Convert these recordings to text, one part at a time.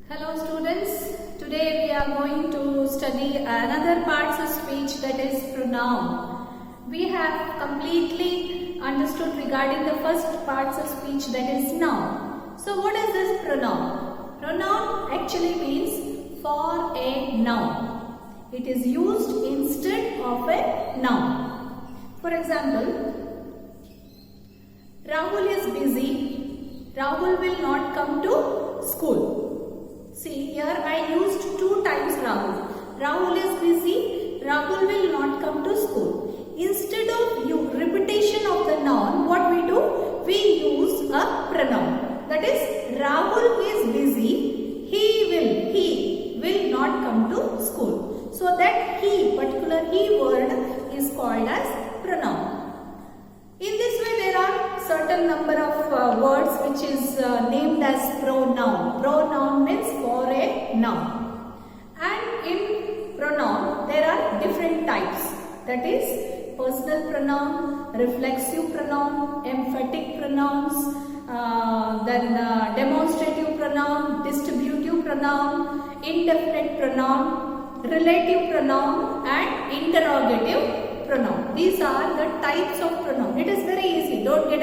Hello students, today we are going to study another parts of speech, that is pronoun. We have completely understood regarding the first parts of speech, that is noun. So what is this pronoun? Pronoun actually means for a noun. It is used instead of a noun. For example, Rahul is busy. Rahul will not come to school. See, here I used 2 times Rahul. Rahul is busy. Rahul will not come to school. Instead of repetition of the noun, what we do? We use a pronoun. That is, Rahul is busy. He will not come to school. So that particular he word is called as pronoun. In this way, there are certain number of words which is named as pronoun. Pronoun means for a noun. And in pronoun, there are different types. That is personal pronoun, reflexive pronoun, emphatic pronouns, then demonstrative pronoun, distributive pronoun, indefinite pronoun, relative pronoun and interrogative pronoun. These are the types of pronoun. It is very easy. Don't get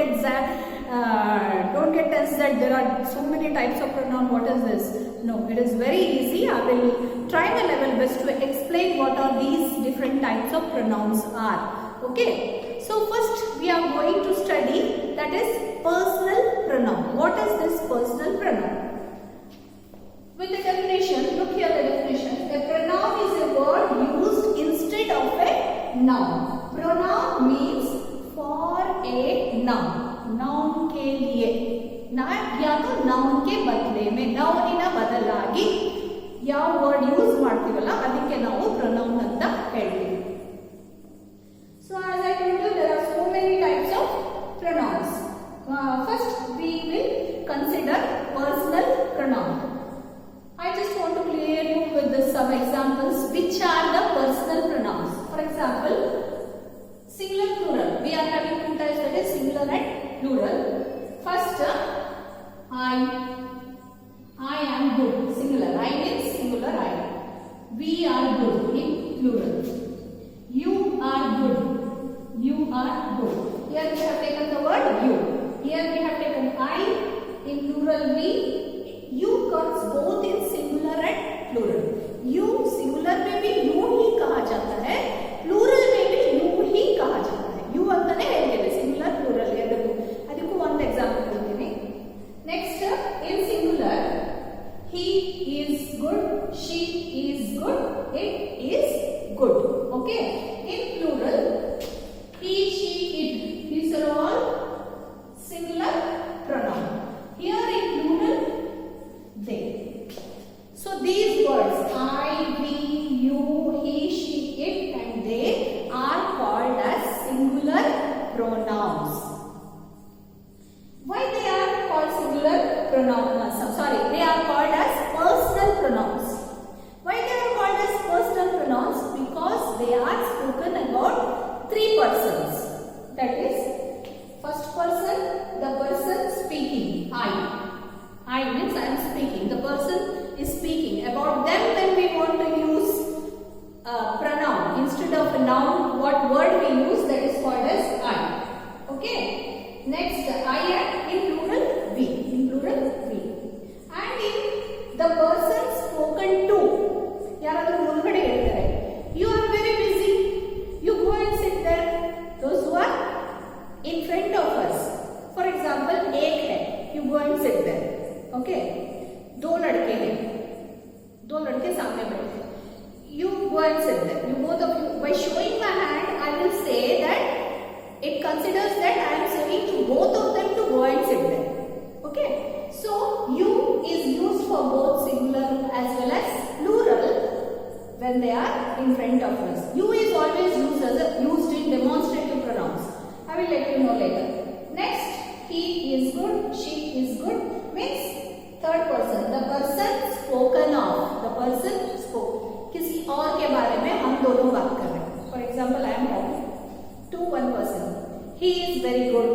tense that there are so many types of pronoun. What is this? No, it is very easy. I will try my level best to explain what are these different types of pronouns are. Okay. So first we are going to study, that is personal pronoun. What is this personal pronoun? With the definition, look here the definition. A pronoun is a word used instead of a noun. Pronoun means for a noun. Noun के लिए या तो noun के बदले में noun ಬದಲಾಗಿ ಯಾವ word use ಮಾಡ್ತೀವಲ್ಲ ಅದಕ್ಕೆ ನಾವು pronoun ಅಂತ ಹೇಳ್ತೀವಿ. So as I told you, there are so many types of pronouns. First we will consider personal pronoun. I just want to clear you with some examples which are the personal pronouns. For example, singular plural. We are having 2 types, that is singular and plural. First, I am good. Singular. I means singular I. We are good in plural. You are good. You are good. Here we have taken the word you. Here we have taken I in plural we. You comes both in singular and plural. You singular में भी you ही कहा जाता है, plural में भी you ही कहा जाता है. You अंतने ಹೇಳ್ತೇವೆ singular plural ಎರಡಕ್ಕೂ. ಅದಕ್ಕೂ ಒಂದು ಎಕ್ಸಾಂಪಲ್ ಕೊಡ್ತೀನಿ. Next, in singular, he is good, she is good, it is good. Okay. In plural, he, she, it. These are all singular pronoun. Here in plural, they. So these words I, we, you, he, she, it and they are called as singular pronouns. Why they are called singular pronouns? They are called as personal pronouns. Why they are called as personal pronouns? Because they are spoken about 3 persons. That is, first person, the person speaking, I means I am speaking. The person is speaking. About them, when we want to use a pronoun instead of a noun, what word we use, that is called as I. Okay. Next, I and in plural we. In plural we. And in the person spoken to, ಯಾರಾದರೂ ಮುಂದ್ಗಡೆ ಹೇಳ್ತಾರೆ, you are very busy. You go and sit there. Those who are in front of us. For example, एक है. You go and sit there. Okay. 2 लड़के हैं. 2 लड़के सामने बैठे हैं. You go and sit there. You both of you. By showing my hand, I will say that it considers that I am saying to both of them to go and sit there. Okay. So you is used for both singular as well as plural when they are in front of us. You is always used in demonstrative pronouns. I will let you know later. Next, he is good, she is good means third person. The person spoken of. The person spoke. किसी और के बारे में हम दोनों बात कर रहे हैं. For example, I am talking to one person. He is very good.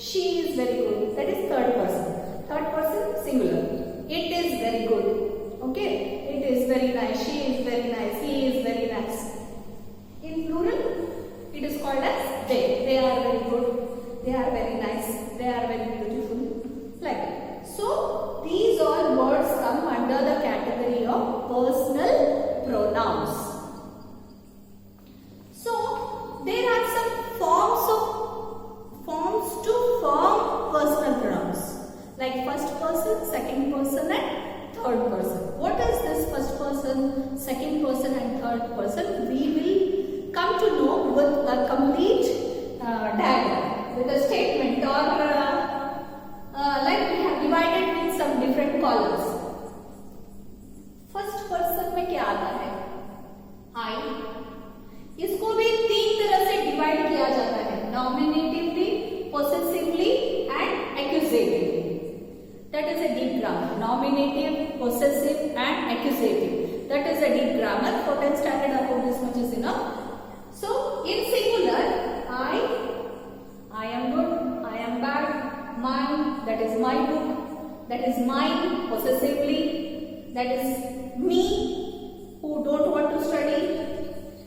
She is very good. That is third person. Third person singular. It is very good. third person. What is this first person, second person and third person? We will come to know with a complete diagram, with a statement, or like we have divided with some different columns. First person में क्या आता है? आई. इसको भी तीन तरह से divide किया जाता है, नॉमिनेटिवली, पोसेसिवली and एक्यूजेटिवली. That is a deep grammar. Nominative, possessive and accusative. That is a deep grammar. For 10th standard about this much is enough. So in singular, I am good, I am bad, mine, that is my book, that is mine, possessively, that is me who don't want to study.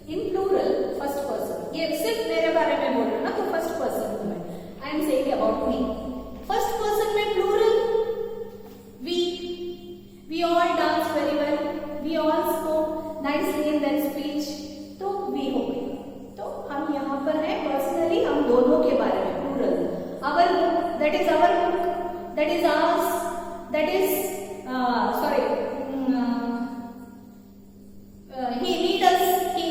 In plural, first person. ये सिर्फ मेरे बारे में बोल रहा ना, तो first person हूँ मैं. I am saying about me. First person में plural. We all dance very well. We all spoke nicely in that speech. तो we हो गई. तो हम यहाँ पर हैं पर्सनली, हम दोनों के बारे में plural. Our book, that is our book, that is ours, that is he need us. He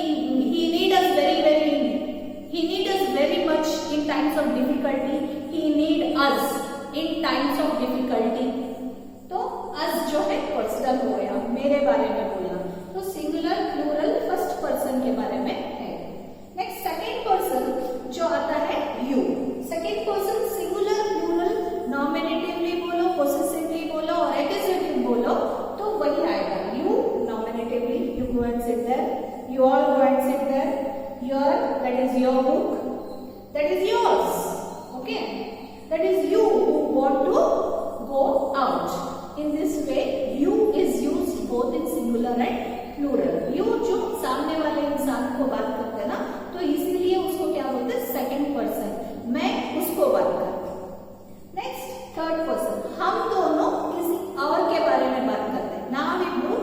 need us very much in times of difficulty. He need us in times of difficulty. तो अस जो है personal हो गया, मेरे बारे में बोला. तो सिंगुलर, प्लूरल, फर्स्ट पर्सन के बारे में है. नेक्स्ट सेकंड पर्सन जो आता है you. Second person singular, plural, nominatively बोलो, पोसेसिवली बोलो और एक्यूजेटिव बोलो तो वही आएगा. You nominatively, you go and sit there, you all go and sit there, your, that is your book, that is yours. Okay, that is you who want to go out. In this way, you is used both in singular and plural. You जो सामने वाले इंसान को बात करते हैं ना, तो इसीलिए उसको क्या बोलते हैं? Second person. मैं उसको बात करती हूँ. Next third person. हम दोनों किसी और के बारे में बात करते हैं. ನಾವಿಬ್ರು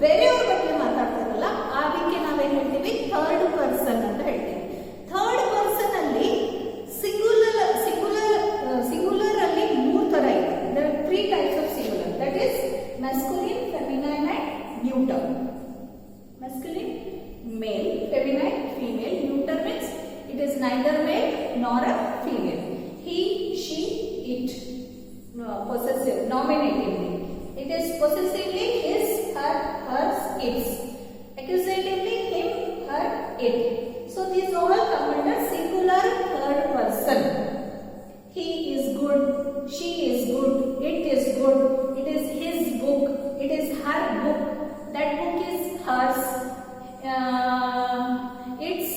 ಬೇರೆಯವ್ರ ಬಗ್ಗೆ ಮಾತಾಡ್ತಾರಲ್ಲ, ಅದಕ್ಕೆ ನಾವೇನ್ ಹೇಳ್ತೀವಿ? ಥರ್ಡ್ ಪರ್ಸನ್ ಅಂತ ಹೇಳ್ತೀವಿ. ಥರ್ಡ್ ಪರ್ಸನ್ ಅಲ್ಲಿ ಸಿಂಗುಲರ್ ಅಲ್ಲಿ ಮೂರು ತರ ಇದೆ. There are three types of singular. That is masculine, feminine and neuter. Masculine, male, feminine, female. Neuter means it is neither male nor a female. He, she, it. Possessive, nominatively. It is possessively his, her, hers, its. Accusatively him, her, it. So these all come under singular third person. He is good, she is good, it is good, it is his book, it is her book, that book is hers, its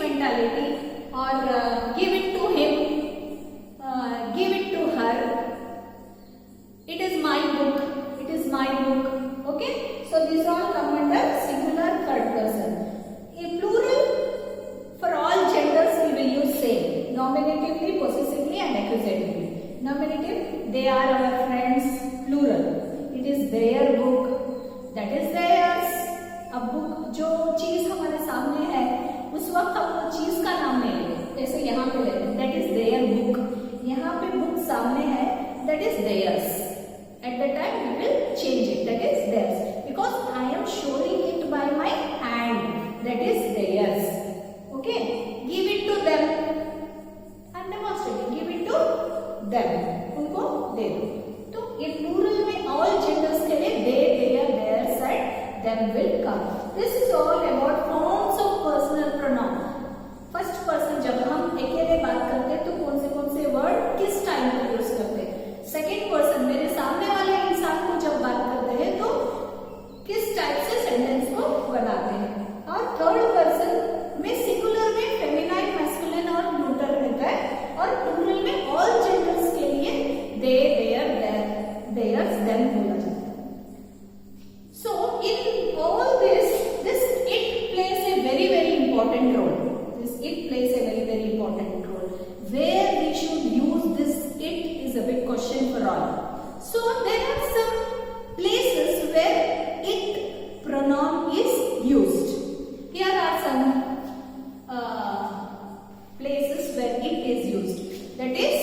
mentality, or give it to him, give it to her. It is my book, it is my book. Okay, so these all come under singular third person. In plural, for all genders we will use same, nominatively, possessively and accusatively. Nominative, they are our friends, plural. It is their book, that is theirs. अब book जो चीज हमारे सामने है उस वक्त हम वो चीज का नाम नहीं लेते, जैसे यहाँ पे लेते हैं that is their book. यहाँ पे बुक सामने है, that is theirs. At the time we will change it, that is theirs, because I am showing it by my hand, that is theirs. Okay, give it to them. I'm demonstrating. Give it to them. उनको दे दो. तो ये plural में all genders के लिए they, their, theirs and them will come. This is all about forms of personal pronoun. First person जब हम अकेले बात करते हैं तो कौन से वर्ड किस टाइम पर यूज करते हैं. सेकेंड पर्सन मेरे सामने वाले इंसान को जब बात करते हैं तो किस टाइप से सेंटेंस को बनाते हैं. और थर्ड पर्सन में सिंगुलर में फेमिनाइन, मैस्कुलिन और न्यूटर रहता है, और प्लूरल में ऑल जेंडर्स के लिए दे, देयर, देयर्स, देम बोला जाता है. So in all this it plays a very important role. It plays a very important role. Where we should use this it is a big question for all. So there are some places where it pronoun is used. Here are some places where it is used. That is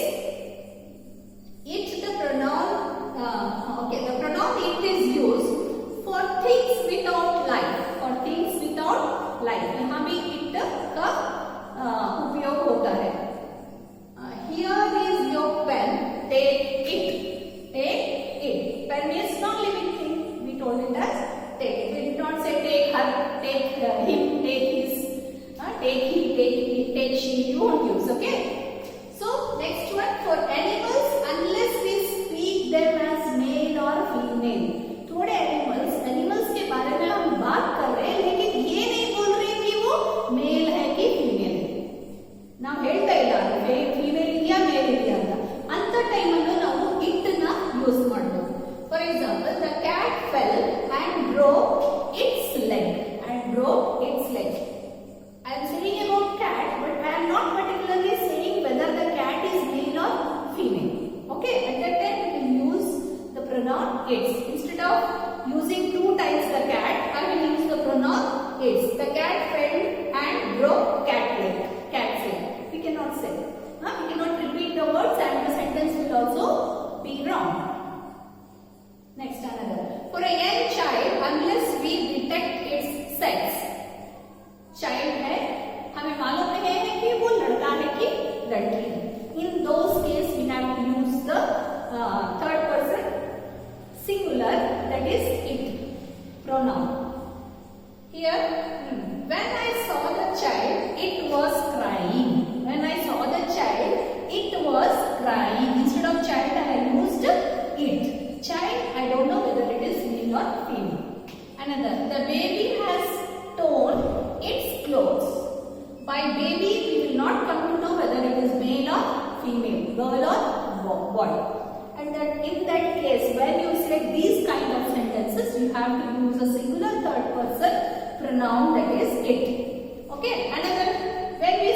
for animals, unless we speak them as male or female. थोड़े animals के बारे में हम बात कर रहे हैं, लेकिन ये नहीं बोल रहे कि वो मेल है कि फीमेल है. ನಾವು ಹೇಳ್ತಾ ಇಲ್ಲ ಫೀಮೇಲ್ ಇದೆಯಾ ಮೇಲ್ ಇದೆಯಾ ಅಂತ. ಅಂತ ಟೈಮಲ್ಲೂ ನಾವು ಇಟ್ ನ ಯೂಸ್ ಮಾಡಬಹುದು. For example, the cat fell and broke its leg. I am saying about cat, but I am not particularly saying whether the cat is male or female. Okay, at that time we will use the pronoun its. Instead of using 2 times the cat, I will use the pronoun its. The cat fell and broke cat's leg. We cannot say. We cannot repeat the words and the sentence will also be wrong. Next, another. For a young child, unless we detect its sex. Child है, हमें मालूम नहीं है कि वो लड़का है कि लड़की है. In those case, we have to use the third person singular, that is it pronoun. Here, when I saw the child, it was crying. When I saw the child, it was crying. Instead of child, I have used it. Child, I don't know whether it is male or female. Another, the baby has torn its clothes. By baby, we will not come to know whether it is male or female, girl or boy. And that in that case, when you say these kind of sentences, you have to use a singular third person pronoun, that is it. Okay. Another, when we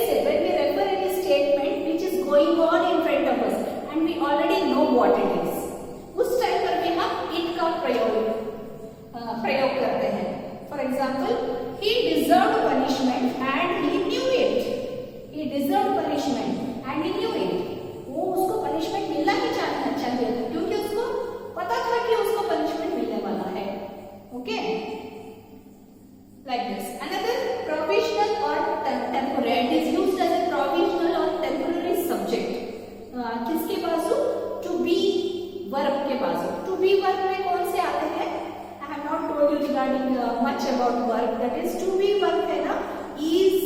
refer any statement which is going on in front of us and we already know what it is, उस time पर भी हम it का प्रयोग करते हैं. For example, he deserved punishment and he knew it. He deserved punishment and he knew it. वो उसको punishment मिलना ही चाहिए था, क्योंकि उसको पता था कि उसको punishment मिलने वाला है. Okay? Like this. Another, provisional or temporary. It is used as a provisional or temporary subject. किसके बाजू? To be verb के बाजू. To be verb में कौन से आते हैं? I have not told you regarding much about verb. That is, to be verb है ना, is,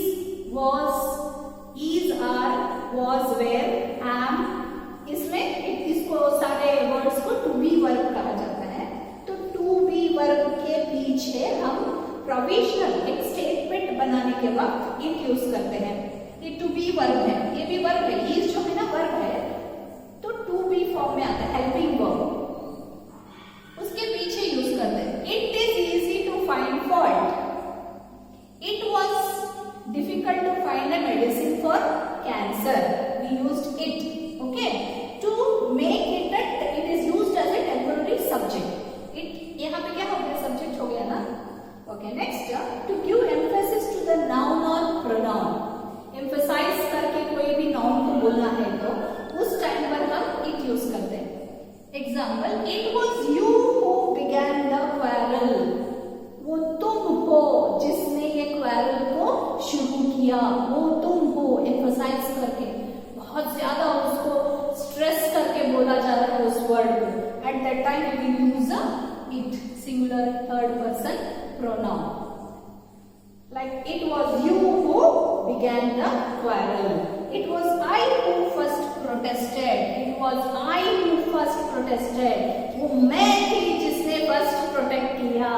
was, are, was, were, am. इसमें इसको सारे वर्ड्स को to be verb कहा जाता है. तो to be verb के पीछे हम प्रोविजनल एक स्टेटमेंट बनाने के वक्त it यूज करते हैं. ये to be verb है, ये भी verb है. is जो है ना verb है, तो to be फॉर्म में आता है, हेल्पिंग वर्ब. उसके पीछे यूज करते हैं. It is easy to find fault. It was difficult to find a medicine for cancer. We used it. Okay. To make it is used as a temporary subject. It यहाँ पे क्या हो गया? Subject हो गया ना. Okay. Next, to give emphasis to the noun or pronoun. Emphasize करके कोई भी noun को बोलना है तो उस टाइम पर हम it यूज करते हैं. Example, it was you who began the quarrel. वो तुम हो जिसने ये quarrel को शुरू किया. वो तुम हो, emphasize करके बहुत ज्यादा उसको stress करके बोला जा रहा है उस word को. At that time we will use it, singular third person pronoun. Like, it was you who began the quarrel. It was I who first protested. It was I who first protested. वो मैं थी जिसने first protest किया.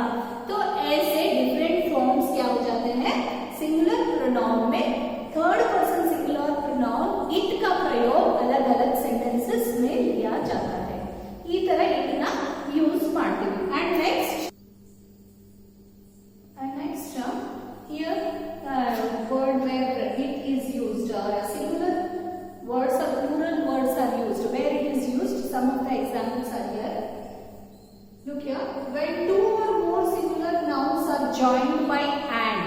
तो ऐसे different forms क्या हो जाते हैं? Singular pronoun में third person singular pronoun it का प्रयोग अलग अलग sentences में लिया जाता है. ಈ ತರ it ನ use ಮಾಡ್ತೀವಿ. And next, here word where it is used, singular words or plural words are used. Where it is used, some of the examples are here. Look here, when 2 or more singular nouns are joined by and.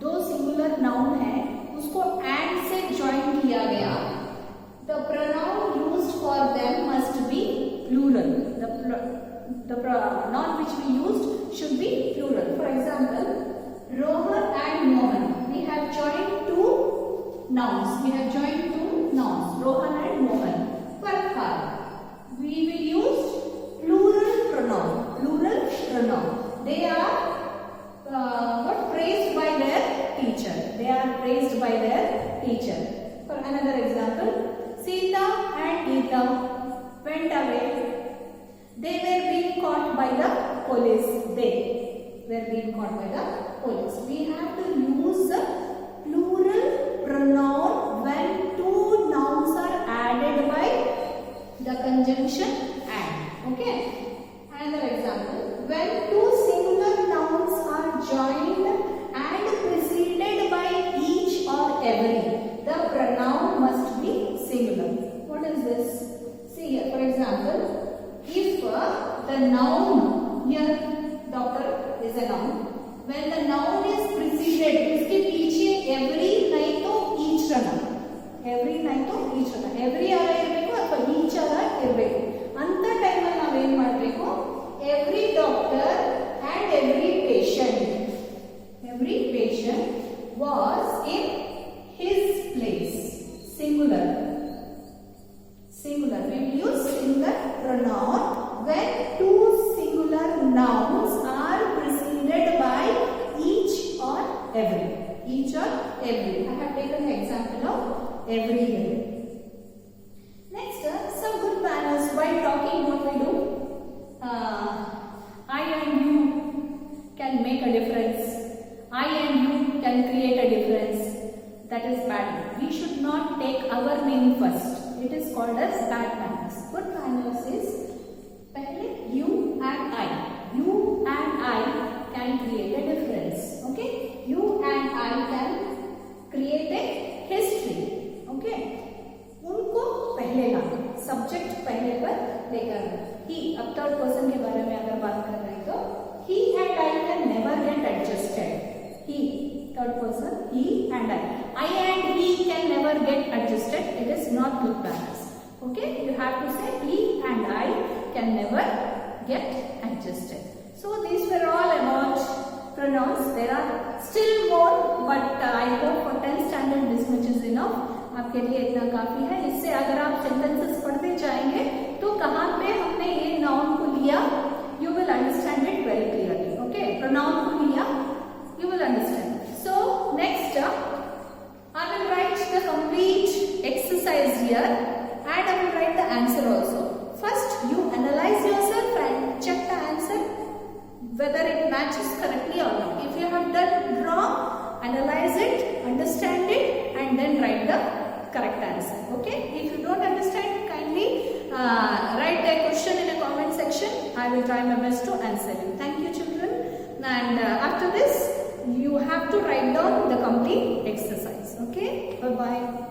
दो singular noun है, उसको and से join किया गया. The pronoun used for them must be plural. The pronoun which we used should be plural. For example, Rohan and Mohan. We have joined two nouns. Rohan and Mohan. Parkar. We will use plural pronoun. They are praised by their teacher. For another example, Sita and went away. They were being caught by the police. They were being caught by the police. We have to use the plural pronoun when two nouns are added by the conjunction and. Okay. Another example. When two singular nouns are joined and preceded by each or every, the pronoun must be singular. What is this? See here, for example, if the noun, here doctor is a noun, when the noun is preceded, उसके पीछे every नहीं तो each रहना, every नहीं तो each रहना, every आरा इरಬೇಕು ಅಥವಾ each आरा इरಬೇಕು. ಅಂತ ಟೈಮಲ್ಲಿ ನಾವು ಏನು ಮಾಡಬೇಕು? Every doctor and every patient was in his place. Singular. Singular. We will use singular pronoun when two singular nouns are preceded by each or every. Each or every. I have taken the example of every here. Next, some good manners. While talking, what we do? I and you can make a difference. I and you can create a difference. That is bad. We should not take our name first. It is called as bad manners. Good manners is pehle you and I. You and I can create a difference. Okay? You and I can create a history. Okay? उनको पहले लाना, subject पहले पर लेकर. ही, अब third person के बारे में अगर बात कर रहे हैं तो he and I can never get adjusted. He, third person, he and I and he can never get adjusted. It is not good manners. Okay, you have to say he and I can never get adjusted. So these were all about pronouns. There are still more, but I hope for 10th standard this much is enough. आपके लिए इतना काफी है. इससे अगर आप sentences पढ़ते जाएंगे तो कहाँ पे हमने ये नाउन को लिया, you will understand it very clearly. Okay, pronoun को लिया, you will understand. So next, I will write the complete exercise here and I will write the answer also. First, you analyze yourself and check the answer whether it matches correctly or not. If you have done wrong, analyze it, understand it, and then write the correct answer. Okay? If you don't understand, kindly write a question in a comment section. I will try my best to answer you. Thank you, children. And after this, you have to write down the complete exercise. Okay? Bye-bye.